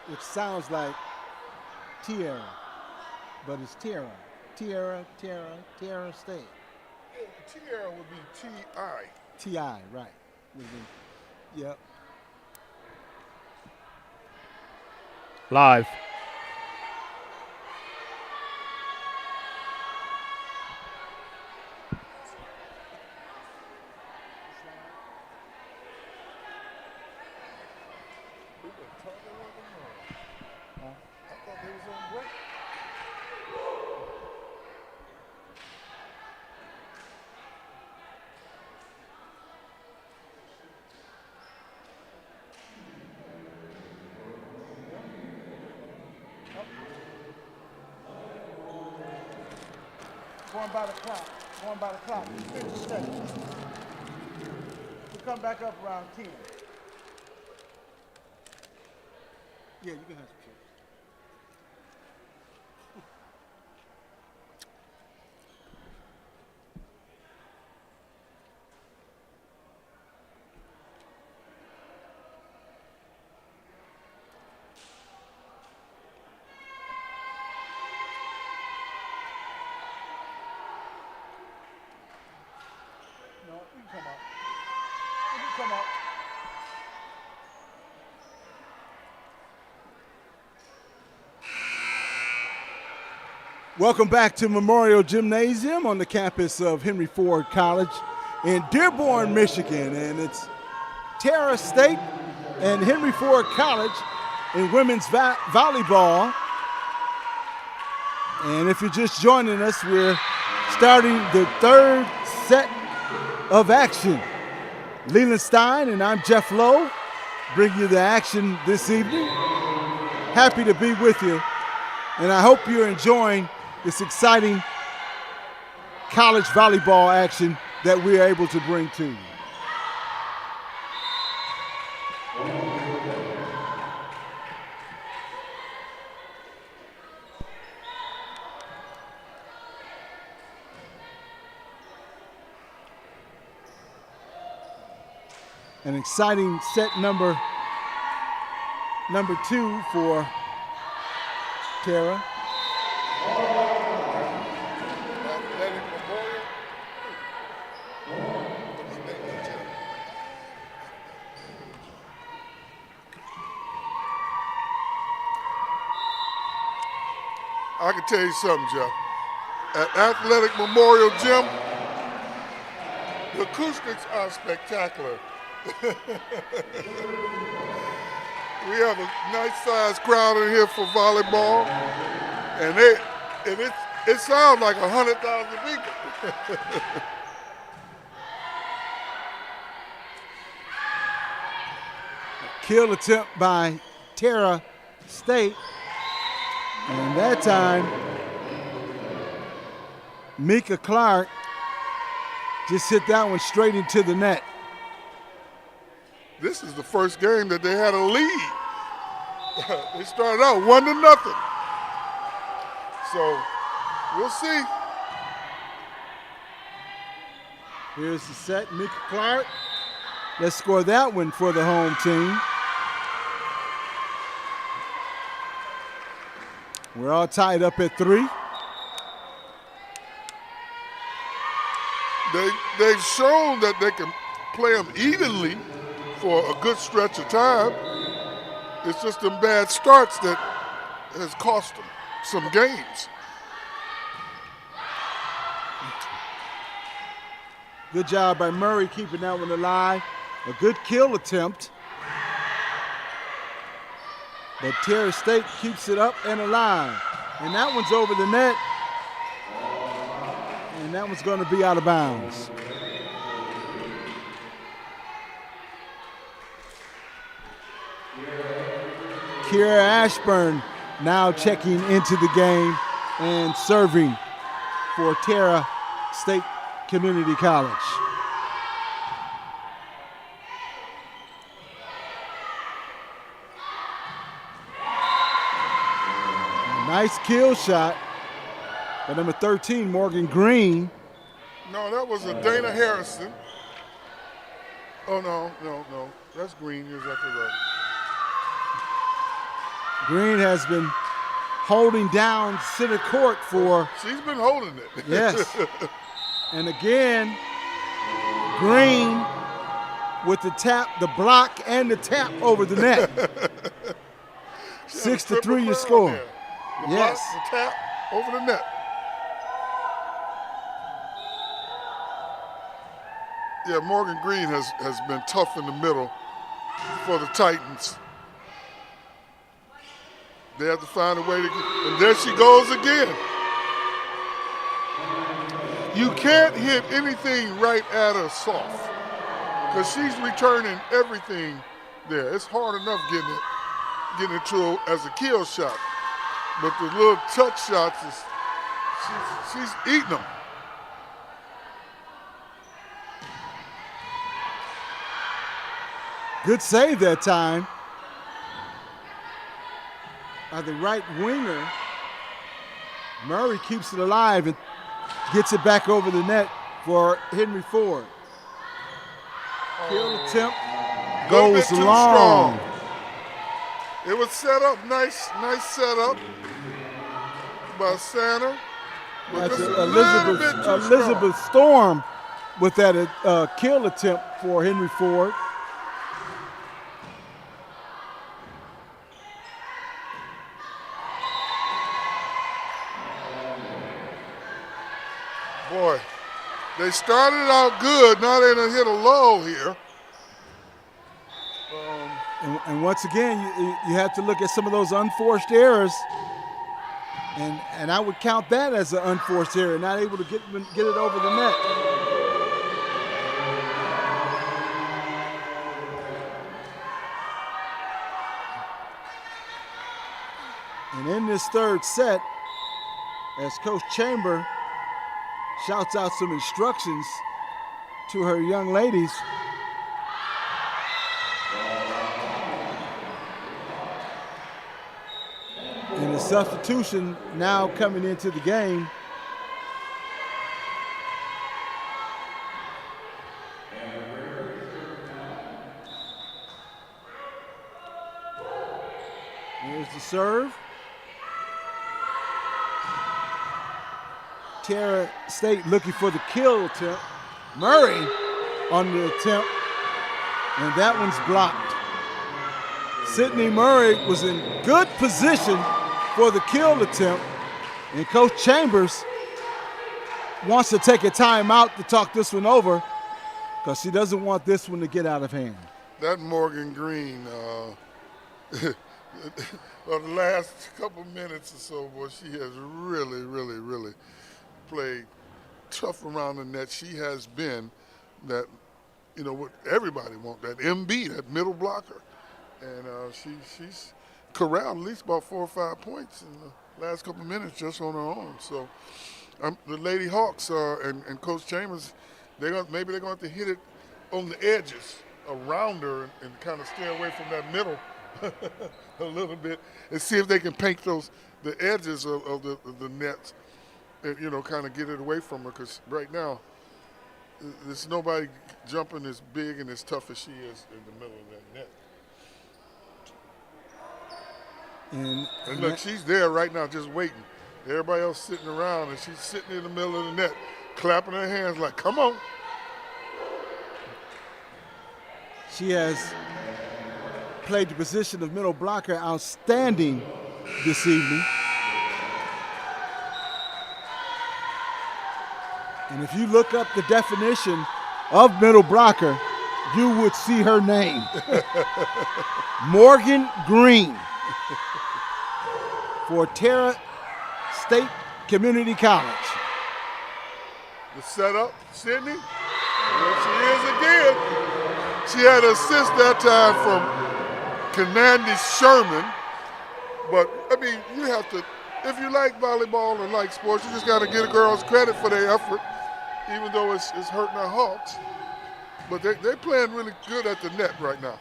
which sounds like Tierra, but it's Terra. Terra State. Yeah, Terra would be T-I. T-I, right. Yep. Live. Going by the clock. Going by the clock. 50 seconds. We'll come back up around 10. Yeah, you can have some chips. No, you can come up. You can come up. Welcome back to Memorial Gymnasium on the campus of Henry Ford College in Dearborn, Michigan. And it's Terra State and Henry Ford College in women's volleyball. And if you're just joining us, we're starting the third set of action. Leland Stein and I'm Jeff Lowe, bring you the action this evening. Happy to be with you, and I hope you're enjoying this exciting college volleyball action that we are able to bring to you. An exciting set number 2 for Terra. I can tell you something, Jeff. At Athletic Memorial Gym, the acoustics are spectacular. We have a nice sized crowd in here for volleyball, and it sounds like 100,000 people. Kill attempt by Terra State. And that time, Mika Clark just hit that one straight into the net. This is the first game that they had a lead. They started out 1-0. So we'll see. Here's the set, Mika Clark. Let's score that one for the home team. We're all tied up at 3. They've shown that they can play them evenly for a good stretch of time. It's just them bad starts that has cost them some games. Good job by Murray keeping that one alive. A good kill attempt. But Terra State keeps it up and alive. And that one's over the net. And that one's going to be out of bounds. Kira Ashburn now checking into the game and serving for Terra State Community College. Nice kill shot by number 13, Morgan Green. No, that was a Dana Harrison. Oh, no. That's Green. You're exactly right. Green has been holding down center court for... She's been holding it. Yes. And again, Green with the tap, the block, and the tap over the net. 6-3 your score. There. The Yes. block, the tap, over the net. Yeah, Morgan Green has been tough in the middle for the Titans. They have to find a way to get, and there she goes again. You can't hit anything right at her soft because she's returning everything there. It's hard enough getting it to her as a kill shot. But the little touch shots, she's eating them. Good save that time by the right winger. Murray keeps it alive and gets it back over the net for Henry Ford. Kill attempt goes long. It was set up, nice setup by Santa. That's Elizabeth Storm with that kill attempt for Henry Ford. Boy, they started out good. Now they're going to hit a lull here. And once again, you have to look at some of those unforced errors. And I would count that as an unforced error, not able to get it over the net. And in this third set, as Coach Chamber shouts out some instructions to her young ladies, and the substitution now coming into the game. Here's the serve. Terra State looking for the kill attempt. Murray on the attempt, and that one's blocked. Sydney Murray was in good position for the kill attempt, and Coach Chambers wants to take a timeout to talk this one over because she doesn't want this one to get out of hand. That Morgan Green, well, the last couple minutes or so, boy, she has really played tough around the net. She has been that, what everybody wants, that MB, that middle blocker. And she's corralled at least about 4 or 5 points in the last couple of minutes just on her own. So the Lady Hawks and Coach Chambers, maybe they're going to have to hit it on the edges around her and kind of stay away from that middle a little bit and see if they can paint the edges of the nets and, kind of get it away from her, because right now there's nobody jumping as big and as tough as she is in the middle of that net. And look, she's there right now just waiting. Everybody else sitting around, and she's sitting in the middle of the net, clapping her hands like, come on. She has played the position of middle blocker outstanding this evening. And if you look up the definition of middle blocker, you would see her name. Morgan Green for Terra State Community College. The setup, Sydney. There she is again. She had an assist that time from Canandi Sherman. But, you have to, if you like volleyball and like sports, you just got to give girls credit for their effort, even though it's hurting our Hawks. But they're playing really good at the net right now.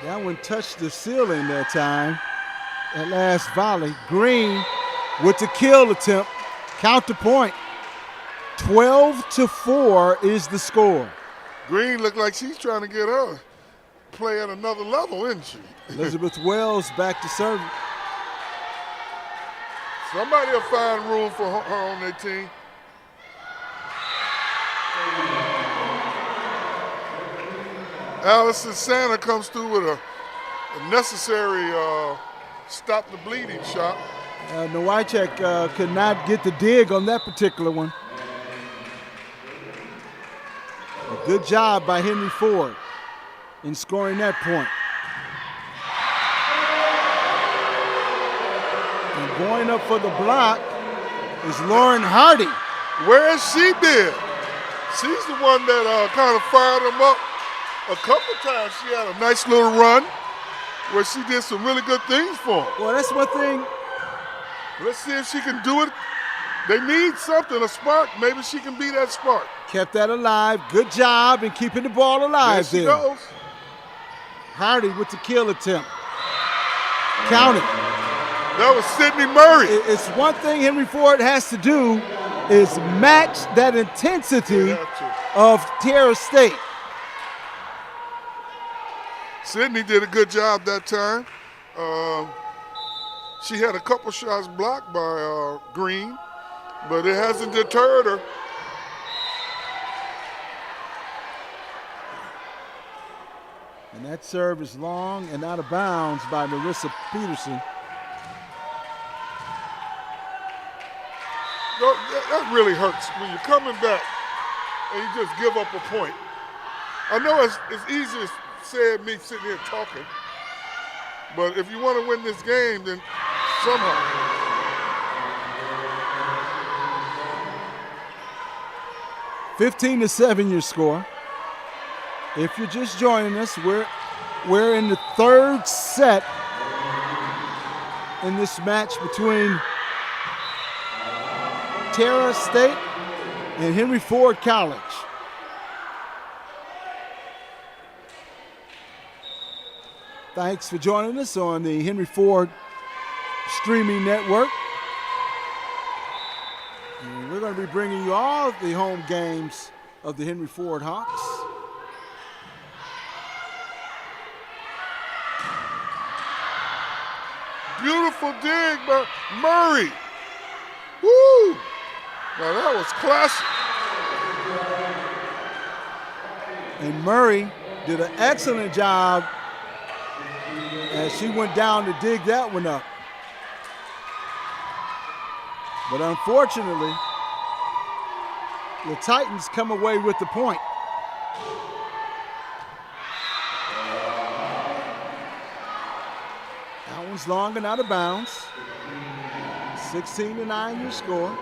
That one touched the ceiling that time. That last volley. Green with the kill attempt. Count the point. 12-4 is the score. Green looked like she's trying to get her play at another level, isn't she? Elizabeth Wells back to serve. Somebody will find room for her on their team. Allison Santa comes through with a necessary stop the bleeding shot. Nowacek could not get the dig on that particular one. A good job by Henry Ford in scoring that point. And going up for the block is Lauren Hardy. Where has she been? She's the one that kind of fired them up a couple times. She had a nice little run where she did some really good things for them. Well, that's one thing. Let's see if she can do it. They need something, a spark. Maybe she can be that spark. Kept that alive. Good job in keeping the ball alive there. She goes. Hardy with the kill attempt. Count it. That was Sydney Murray. It's one thing Henry Ford has to do is match that intensity of Terra State. Sydney did a good job that time. She had a couple shots blocked by Green, but it hasn't deterred her. And that serve is long and out of bounds by Marissa Peterson. No, that really hurts when you're coming back and you just give up a point. I know it's easy to say me sitting here talking, but if you want to win this game, then somehow. 15-7 your score. If you're just joining us, we're in the third set in this match between Terra State and Henry Ford College. Thanks for joining us on the Henry Ford streaming network. And we're going to be bringing you all the home games of the Henry Ford Hawks. Beautiful dig by Murray. Woo! Now that was classic. And Murray did an excellent job as she went down to dig that one up. But unfortunately, the Titans come away with the point. That one's long and out of bounds. 16-9 your score.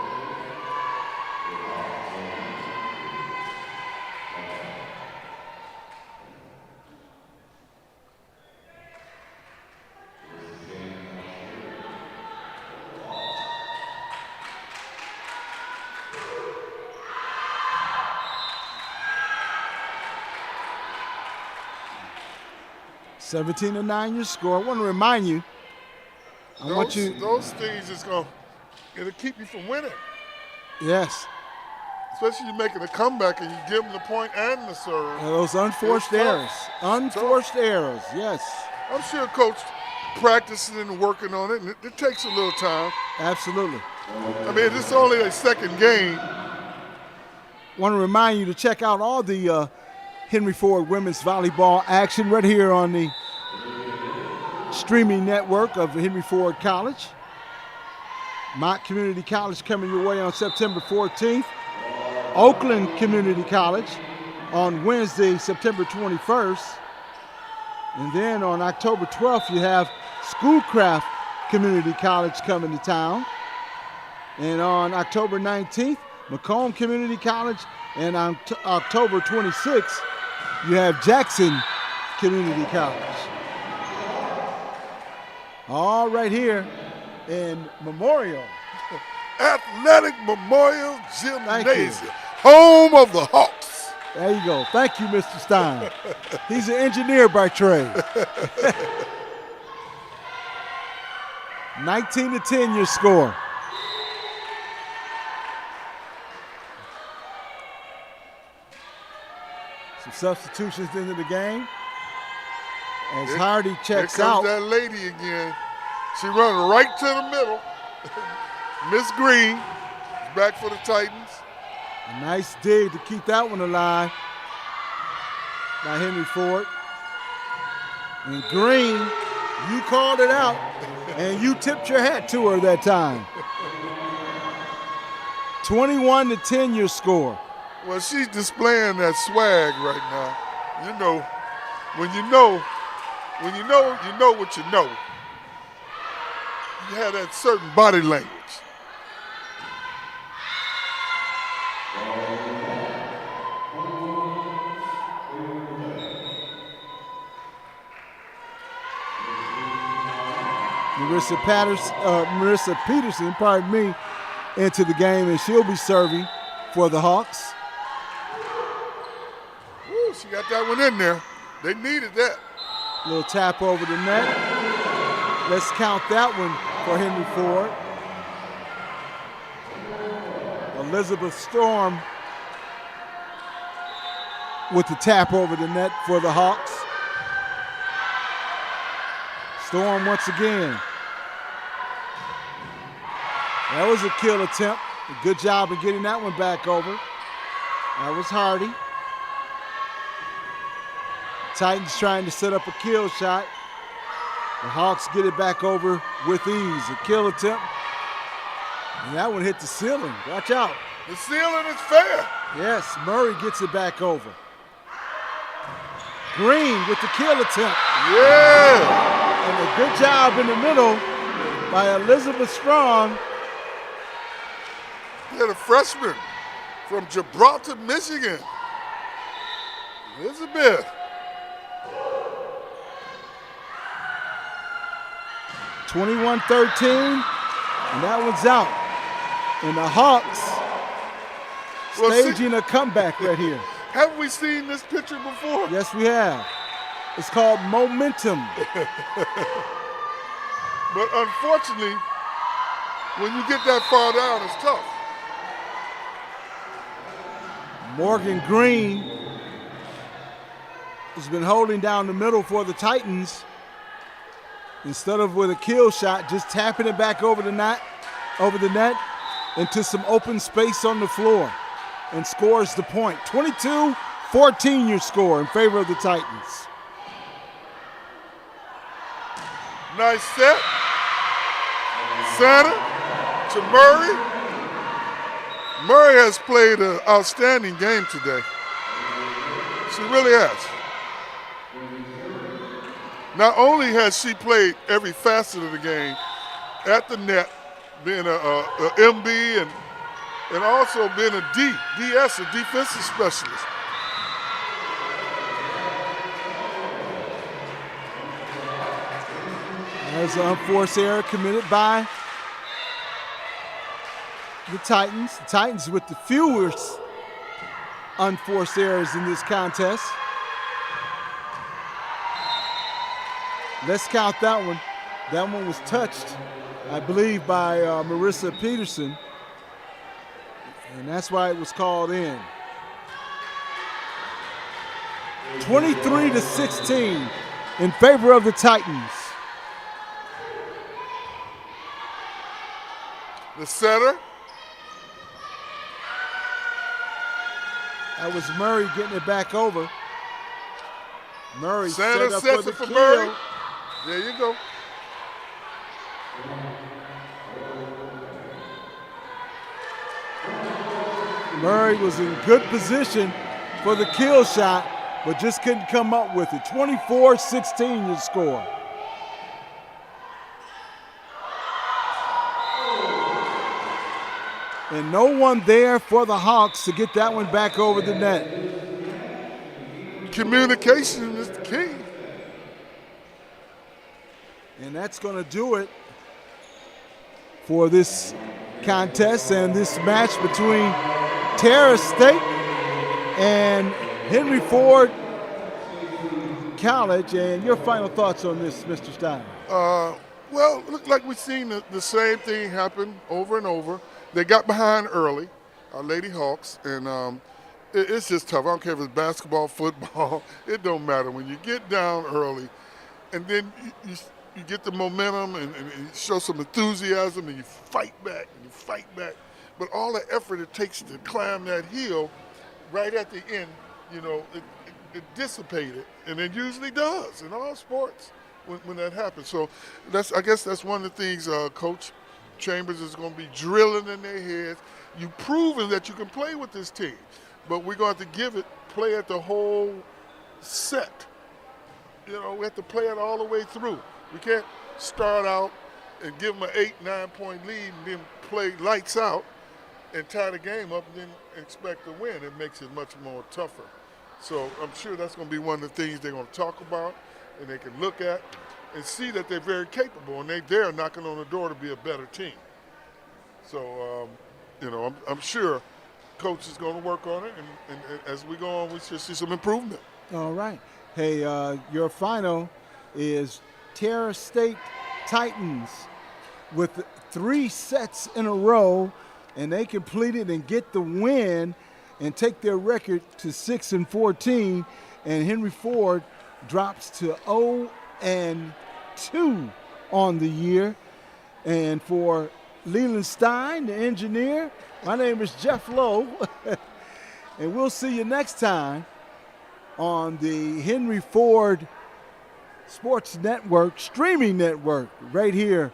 Seventeen to 9 your score. I want to remind you. Those things is it'll keep you from winning. Yes. Especially you making a comeback and you give them the point and the serve. Those unforced errors. Unforced errors, yes. I'm sure Coach practicing and working on it, and it takes a little time. Absolutely. I mean, it's only a second game. Want to remind you to check out all the Henry Ford women's volleyball action right here on the streaming network of Henry Ford College. Mott Community College coming your way on September 14th. Oakland Community College on Wednesday, September 21st. And then on October 12th, you have Schoolcraft Community College coming to town. And on October 19th, Macomb Community College. And on October 26th, you have Jackson Community College. All right here in Memorial. Athletic Memorial Gymnasium, home of the Hawks. There you go. Thank you, Mr. Stein. He's an engineer by trade. 19-10 your score. Some substitutions into the game. As Hardy checks here out. comes that lady again. She runs right to the middle. Miss Green is back for the Titans. A nice dig to keep that one alive by Henry Ford. And Green, you called it out, and you tipped your hat to her that time. 21-10 your score. Well, she's displaying that swag right now. You know, when you know what you know. You have that certain body language. Marissa Peterson, pardon me, into the game, and she'll be serving for the Hawks. Woo, she got that one in there. They needed that. Little tap over the net. Let's count that one for Henry Ford. Elizabeth Storm with the tap over the net for the Hawks. Storm once again. That was a kill attempt. A good job of getting that one back over. That was Hardy. Titans trying to set up a kill shot. The Hawks get it back over with ease. A kill attempt. And that one hit the ceiling. Watch out. The ceiling is fair. Yes, Murray gets it back over. Green with the kill attempt. Yeah. And a good job in the middle by Elizabeth Strong. They're the freshman from Gibraltar, Michigan. Elizabeth. 21-13, and that one's out. And the Hawks staging a comeback right here. Haven't we seen this picture before? Yes, we have. It's called momentum. But unfortunately, when you get that far down, it's tough. Morgan Green has been holding down the middle for the Titans. Instead of with a kill shot, just tapping it back over the net into some open space on the floor and scores the point. 22-14 your score in favor of the Titans. Nice set. Center to Murray. Murray has played an outstanding game today. She really has. Not only has she played every facet of the game at the net, being a MB and also being a DS, a defensive specialist. There's an unforced error committed by the Titans. The Titans with the fewest unforced errors in this contest. Let's count that one. That one was touched, I believe, by Marissa Peterson. And that's why it was called in. 23-16 in favor of the Titans. The setter. That was Murray getting it back over. Murray Sanders set up sets for the it for kill. Murray. There you go. Murray was in good position for the kill shot, but just couldn't come up with it. 24-16 your score. And no one there for the Hawks to get that one back over the net. Communication is the key. And that's going to do it for this contest and this match between Terra State and Henry Ford College. And your final thoughts on this, Mr. Stein? Well, it looked like we've seen the same thing happen over and over. They got behind early, our Lady Hawks, and it's just tough. I don't care if it's basketball, football, it don't matter. When you get down early and then you get the momentum and you show some enthusiasm and you fight back and you fight back. But all the effort it takes to climb that hill, right at the end, you know, it dissipated. And it usually does in all sports when that happens. So I guess that's one of the things Coach Chambers is going to be drilling in their heads. You've proven that you can play with this team, but we're going to have to play it the whole set. You know, we have to play it all the way through. We can't start out and give them an 8-9 point lead and then play lights out and tie the game up and then expect to win. It makes it much more tougher. So I'm sure that's going to be one of the things they're going to talk about and they can look at and see that they're very capable and they're knocking on the door to be a better team. So, you know, I'm sure Coach is going to work on it, and as we go on, we should see some improvement. All right. Hey, your final is Terra State Titans with 3 sets in a row, and they complete it and get the win and take their record to 6-14, and Henry Ford drops to 0-2 on the year. And for Leland Stein, the engineer, my name is Jeff Lowe, and we'll see you next time on the Henry Ford Sports Network, streaming network, right here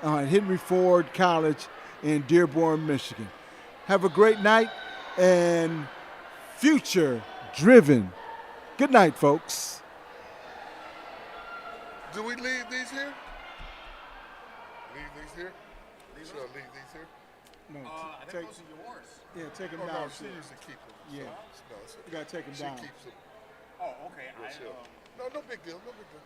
on Henry Ford College in Dearborn, Michigan. Have a great night and future driven. Good night, folks. Do we leave these here? Leave these here? Should I leave these here? No, I think those are yours. yeah, take them Oh, down. no, she used to keep them. Yeah. So, no, You gotta take them she down. keeps them. Oh, okay. No, no big deal, no big deal.